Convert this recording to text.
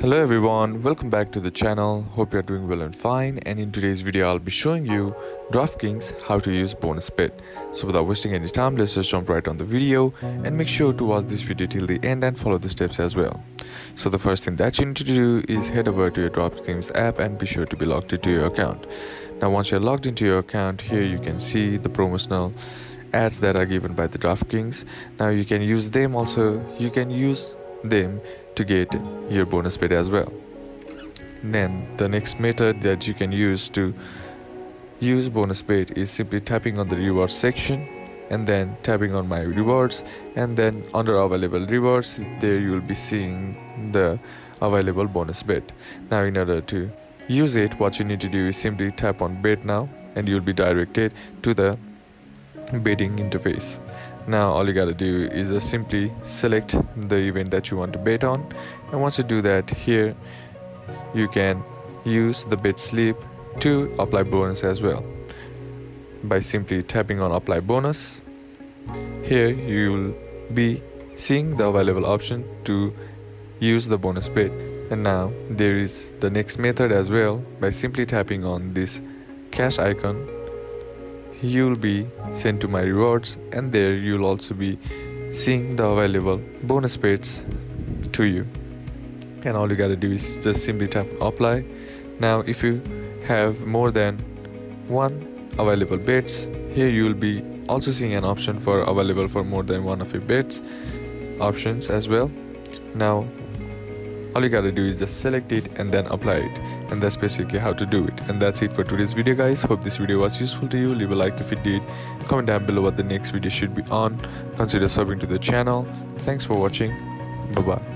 Hello everyone, welcome back to the channel. Hope you are doing well and fine, and in today's video I'll be showing you DraftKings how to use bonus bet. So without wasting any time, let's just jump right on the video and make sure to watch this video till the end and follow the steps as well. So the first thing that you need to do is head over to your DraftKings app and be sure to be logged into your account. Now once you're logged into your account, here you can see the promotional ads that are given by the DraftKings. Now you can use them to get your bonus bet as well. Then the next method that you can use to use bonus bet is simply tapping on the rewards section and then tapping on my rewards, and then under available rewards there you will be seeing the available bonus bet. Now in order to use it, what you need to do is simply tap on bet now and you'll be directed to the betting interface. Now all you gotta do is just simply select the event that you want to bet on, and once you do that, here you can use the bet slip to apply bonus as well by simply tapping on apply bonus. Here you will be seeing the available option to use the bonus bet, and now there is the next method as well. By simply tapping on this cash icon, you will be sent to my rewards, and there you will also be seeing the available bonus bets to you, and all you gotta do is just simply tap apply. Now if you have more than one available bets, here you will be also seeing an option for available for more than one of your bets options as well. Now all you gotta do is just select it and then apply it, and that's basically how to do it. And that's it for today's video, guys. Hope this video was useful to you. Leave a like if it did, comment down below what the next video should be on, consider subbing to the channel. Thanks for watching. Bye bye.